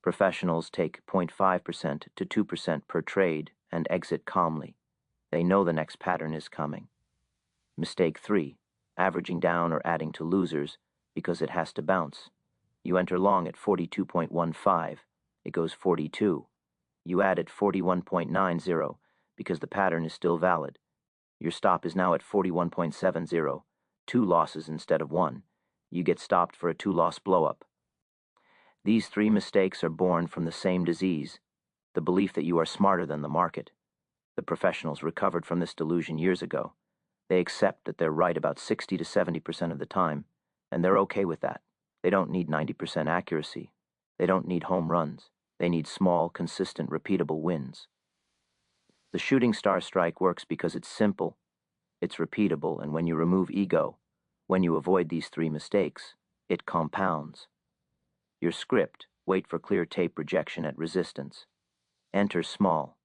Professionals take 0.5% to 2% per trade and exit calmly. They know the next pattern is coming. Mistake 3, averaging down or adding to losers because it has to bounce. You enter long at 42.15. It goes 42. You add at 41.90 because the pattern is still valid. Your stop is now at 41.70, 2 losses instead of 1. You get stopped for a 2-loss blowup. These 3 mistakes are born from the same disease, the belief that you are smarter than the market. The professionals recovered from this delusion years ago. They accept that they're right about 60 to 70% of the time, and they're okay with that. They don't need 90% accuracy. They don't need home runs. They need small, consistent, repeatable wins. The shooting star strike works because it's simple, it's repeatable, and when you remove ego, when you avoid these 3 mistakes, it compounds. Your script: wait for clear tape rejection at resistance. Enter small.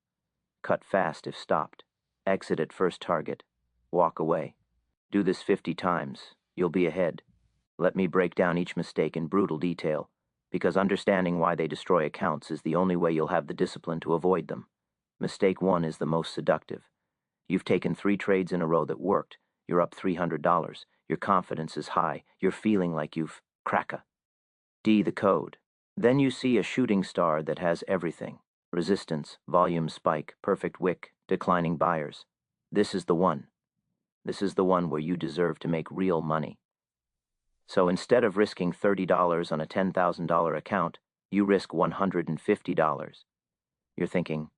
Cut fast if stopped. Exit at first target. Walk away. Do this 50 times. You'll be ahead. Let me break down each mistake in brutal detail, because understanding why they destroy accounts is the only way you'll have the discipline to avoid them. Mistake 1 is the most seductive. You've taken 3 trades in a row that worked. You're up $300. Your confidence is high. You're feeling like you've cracka. D the code. Then you see a shooting star that has everything: resistance, volume spike, perfect wick, declining buyers. This is the one. This is the one where you deserve to make real money. So instead of risking $30 on a $10,000 account, you risk $150. You're thinking,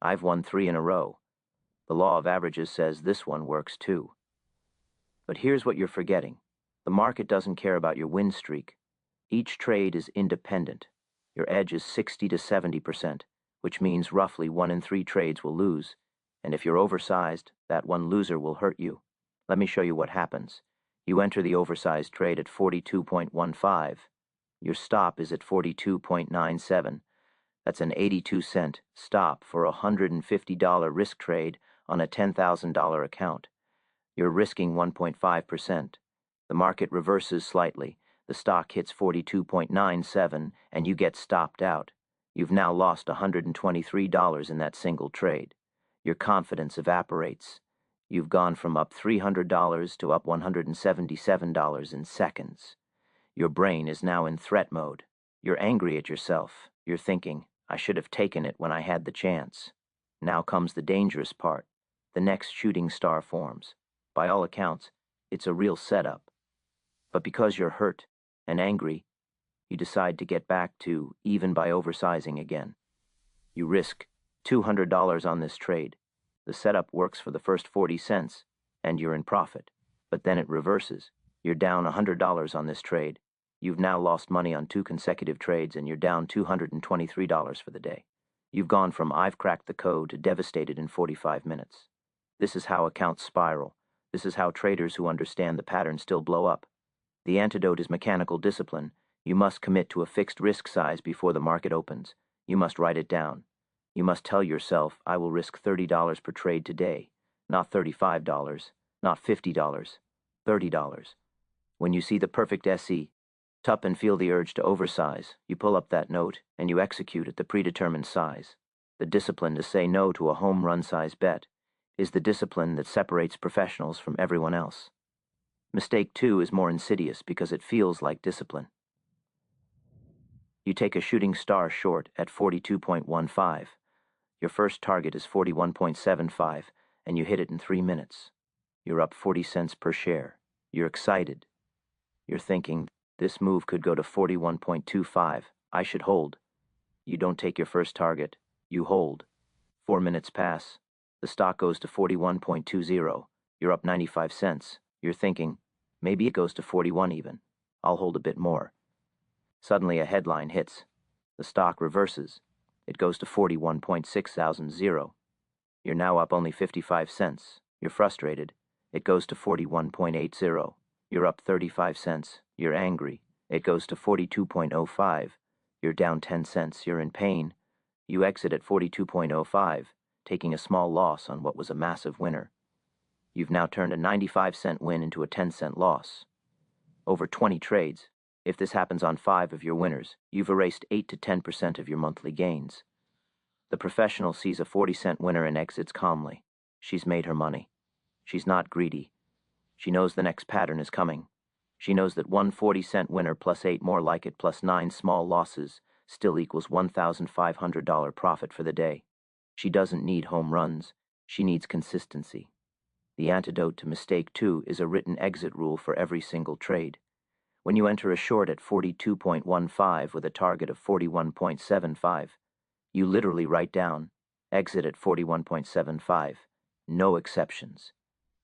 I've won 3 in a row. The law of averages says this one works too. But here's what you're forgetting. The market doesn't care about your win streak. Each trade is independent. Your edge is 60 to 70%, which means roughly 1 in 3 trades will lose. And if you're oversized, that one loser will hurt you. Let me show you what happens. You enter the oversized trade at 42.15. Your stop is at 42.97. That's an 82-cent stop for a $150 risk trade on a $10,000 account. You're risking 1.5%. The market reverses slightly. The stock hits 42.97 and you get stopped out. You've now lost $123 in that single trade. Your confidence evaporates. You've gone from up $300 to up $177 in seconds. Your brain is now in threat mode. You're angry at yourself. You're thinking, I should have taken it when I had the chance. Now comes the dangerous part. The next shooting star forms. By all accounts, it's a real setup. But because you're hurt and angry, you decide to get back to even by oversizing again. You risk $200 on this trade. The setup works for the first 40 cents, and you're in profit. But then it reverses. You're down $100 on this trade. You've now lost money on 2 consecutive trades, and you're down $223 for the day. You've gone from I've cracked the code to devastated in 45 minutes. This is how accounts spiral. This is how traders who understand the pattern still blow up. The antidote is mechanical discipline. You must commit to a fixed risk size before the market opens. You must write it down. You must tell yourself, I will risk $30 per trade today, not $35, not $50, $30. When you see the perfect SE, tup and feel the urge to oversize, you pull up that note and you execute at the predetermined size. The discipline to say no to a home run size bet is the discipline that separates professionals from everyone else. Mistake 2 is more insidious because it feels like discipline. You take a shooting star short at 42.15. Your first target is 41.75, and you hit it in 3 minutes. You're up 40 cents per share. You're excited. You're thinking, this move could go to 41.25. I should hold. You don't take your first target. You hold. 4 minutes pass. The stock goes to 41.20. You're up 95 cents. You're thinking, maybe it goes to 41 even. I'll hold a bit more. Suddenly a headline hits. The stock reverses. It goes to 41.600. You're now up only 55 cents. You're frustrated. It goes to 41.80. You're up 35 cents. You're angry. It goes to 42.05. You're down 10 cents. You're in pain. You exit at 42.05, taking a small loss on what was a massive winner. You've now turned a 95-cent win into a 10-cent loss. Over 20 trades, if this happens on 5 of your winners, you've erased 8 to 10% of your monthly gains. The professional sees a 40-cent winner and exits calmly. She's made her money. She's not greedy. She knows the next pattern is coming. She knows that one 40-cent winner plus 8 more like it plus 9 small losses still equals $1,500 profit for the day. She doesn't need home runs. She needs consistency. The antidote to mistake 2 is a written exit rule for every single trade. When you enter a short at 42.15 with a target of 41.75, you literally write down, exit at 41.75, no exceptions.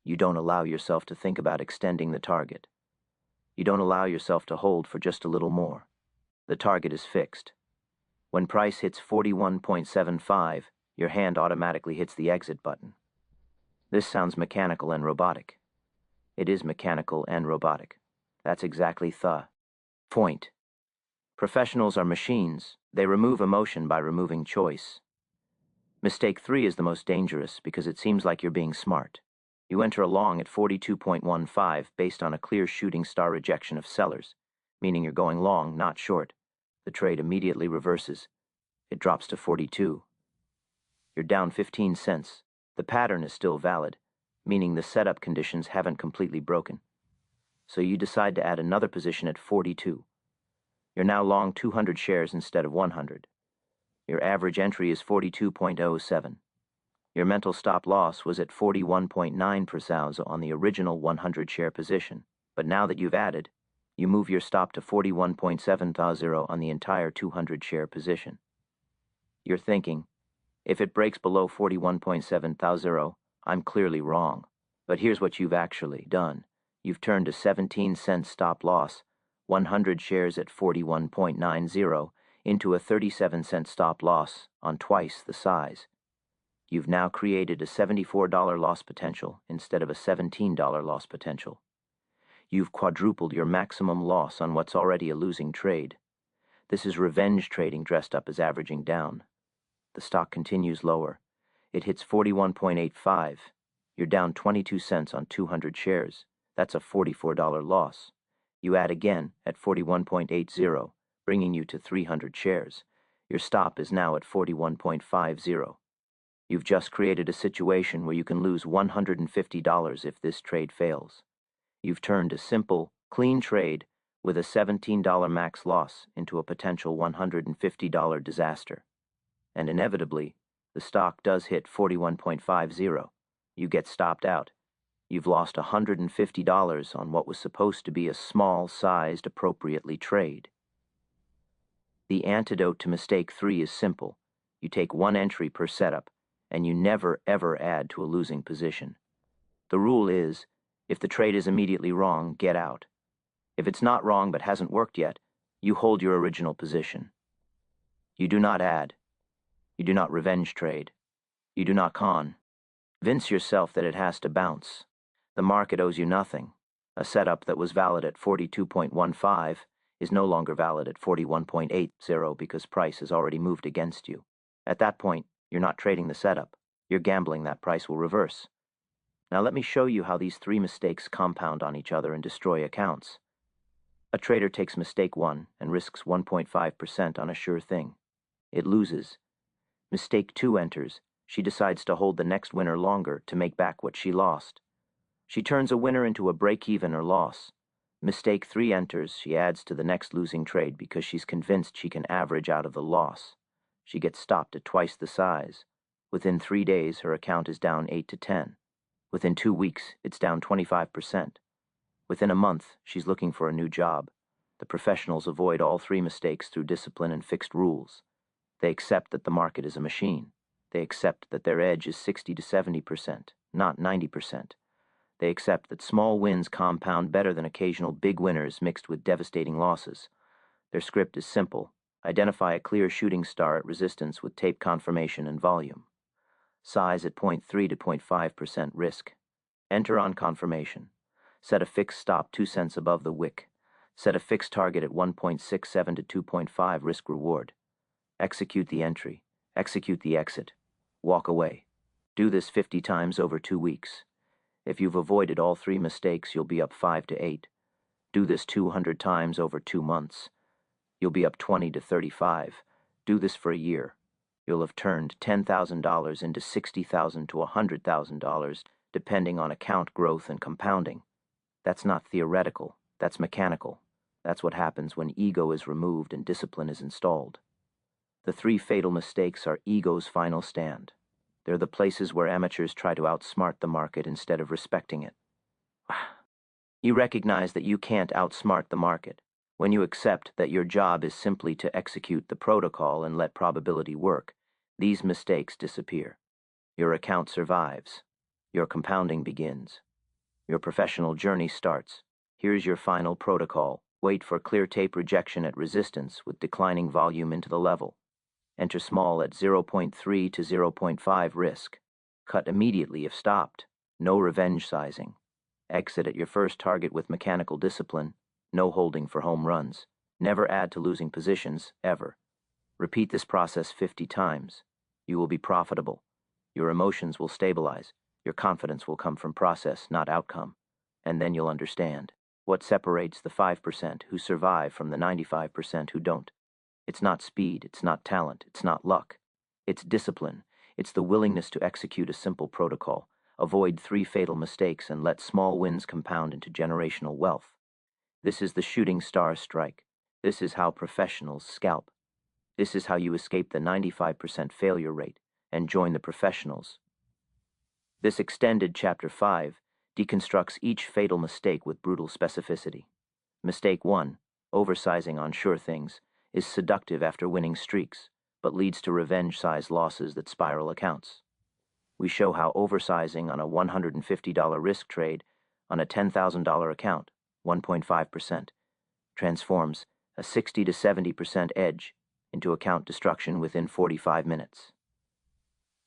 You don't allow yourself to think about extending the target. You don't allow yourself to hold for just a little more. The target is fixed. When price hits 41.75, your hand automatically hits the exit button. This sounds mechanical and robotic. It is mechanical and robotic. That's exactly the point. Professionals are machines. They remove emotion by removing choice. Mistake 3 is the most dangerous because it seems like you're being smart. You enter a long at 42.15 based on a clear shooting star rejection of sellers, meaning you're going long, not short. The trade immediately reverses. It drops to 42. You're down 15 cents. The pattern is still valid, meaning the setup conditions haven't completely broken. So you decide to add another position at 42. You're now long 200 shares instead of 100. Your average entry is 42.07. Your mental stop loss was at 41.9% on the original 100-share position, but now that you've added, you move your stop to 41.700 on the entire 200-share position. You're thinking, if it breaks below 41.700, I'm clearly wrong. But here's what you've actually done. You've turned a 17-cent stop loss, 100 shares at 41.90, into a 37-cent stop loss on twice the size. You've now created a $74 loss potential instead of a $17 loss potential. You've quadrupled your maximum loss on what's already a losing trade. This is revenge trading dressed up as averaging down. The stock continues lower. It hits 41.85. You're down 22 cents on 200 shares. That's a $44 loss. You add again at 41.80, bringing you to 300 shares. Your stop is now at 41.50. You've just created a situation where you can lose $150 if this trade fails. You've turned a simple, clean trade with a $17 max loss into a potential $150 disaster. And inevitably, the stock does hit 41.50. You get stopped out. You've lost $150 on what was supposed to be a small-sized, appropriately trade. The antidote to mistake 3 is simple. You take one entry per setup, and you never, ever add to a losing position. The rule is, if the trade is immediately wrong, get out. If it's not wrong but hasn't worked yet, you hold your original position. You do not add. You do not revenge trade. You do not con. Convince yourself that it has to bounce. The market owes you nothing. A setup that was valid at 42.15 is no longer valid at 41.80 because price has already moved against you. At that point, you're not trading the setup. You're gambling that price will reverse. Now let me show you how these 3 mistakes compound on each other and destroy accounts. A trader takes mistake 1 and risks 1.5% on a sure thing. It loses. Mistake 2 enters. She decides to hold the next winner longer to make back what she lost. She turns a winner into a break-even or loss. Mistake 3 enters. She adds to the next losing trade because she's convinced she can average out of the loss. She gets stopped at twice the size. Within 3 days, her account is down 8 to 10. Within 2 weeks, it's down 25%. Within a month, she's looking for a new job. The professionals avoid all 3 mistakes through discipline and fixed rules. They accept that the market is a machine. They accept that their edge is 60 to 70%, not 90%. They accept that small wins compound better than occasional big winners mixed with devastating losses. Their script is simple. Identify a clear shooting star at resistance with tape confirmation and volume. Size at 0.3 to 0.5% risk. Enter on confirmation. Set a fixed stop 2 cents above the wick. Set a fixed target at 1.67 to 2.5 risk reward. Execute the entry. Execute the exit. Walk away. Do this 50 times over 2 weeks. If you've avoided all 3 mistakes, you'll be up 5 to 8. Do this 200 times over 2 months. You'll be up 20 to 35. Do this for a year. You'll have turned $10,000 into $60,000 to $100,000, depending on account growth and compounding. That's not theoretical. That's mechanical. That's what happens when ego is removed and discipline is installed. The 3 fatal mistakes are ego's final stand. They're the places where amateurs try to outsmart the market instead of respecting it. You recognize that you can't outsmart the market. When you accept that your job is simply to execute the protocol and let probability work, these mistakes disappear. Your account survives. Your compounding begins. Your professional journey starts. Here's your final protocol. Wait for clear tape rejection at resistance with declining volume into the level. Enter small at 0.3 to 0.5 risk. Cut immediately if stopped. No revenge sizing. Exit at your first target with mechanical discipline. No holding for home runs. Never add to losing positions, ever. Repeat this process 50 times. You will be profitable. Your emotions will stabilize. Your confidence will come from process, not outcome. And then you'll understand what separates the 5% who survive from the 95% who don't. It's not speed, it's not talent, it's not luck. It's discipline. It's the willingness to execute a simple protocol, avoid 3 fatal mistakes, and let small wins compound into generational wealth. This is the shooting star strike. This is how professionals scalp. This is how you escape the 95% failure rate and join the professionals. This extended Chapter 5 deconstructs each fatal mistake with brutal specificity. Mistake 1, oversizing on sure things, is seductive after winning streaks, but leads to revenge-size losses that spiral accounts. We show how oversizing on a $150 risk trade on a $10,000 account, 1.5%, transforms a 60 to 70% edge into account destruction within 45 minutes.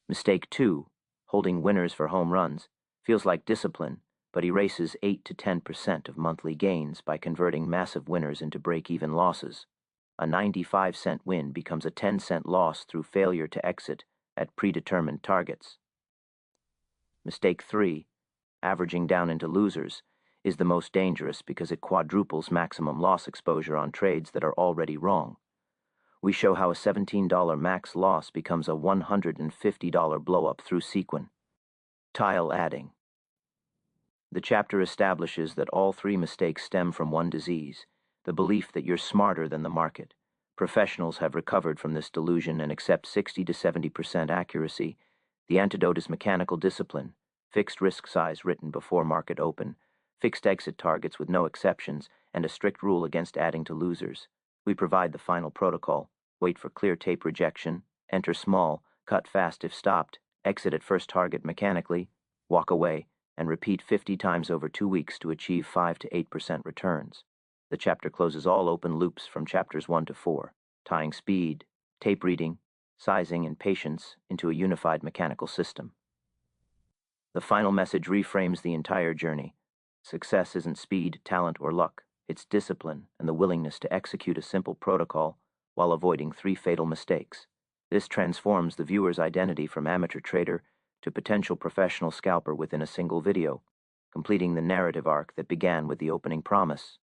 Mistake 2, holding winners for home runs, feels like discipline, but erases 8 to 10% of monthly gains by converting massive winners into break-even losses. A 95-cent win becomes a 10-cent loss through failure to exit at predetermined targets. Mistake 3, averaging down into losers, is the most dangerous because it quadruples maximum loss exposure on trades that are already wrong. We show how a $17 max loss becomes a $150 blow-up through sequin. Tile adding. The chapter establishes that all three mistakes stem from one disease, the belief that you're smarter than the market. Professionals have recovered from this delusion and accept 60 to 70% accuracy. The antidote is mechanical discipline, fixed risk size written before market open, fixed exit targets with no exceptions, and a strict rule against adding to losers. We provide the final protocol: wait for clear tape rejection, enter small, cut fast if stopped, exit at first target mechanically, walk away, and repeat 50 times over 2 weeks to achieve 5 to 8% returns. The chapter closes all open loops from chapters 1 to 4, tying speed, tape reading, sizing, and patience into a unified mechanical system. The final message reframes the entire journey. Success isn't speed, talent, or luck. It's discipline and the willingness to execute a simple protocol while avoiding 3 fatal mistakes. This transforms the viewer's identity from amateur trader to potential professional scalper within a single video, completing the narrative arc that began with the opening promise.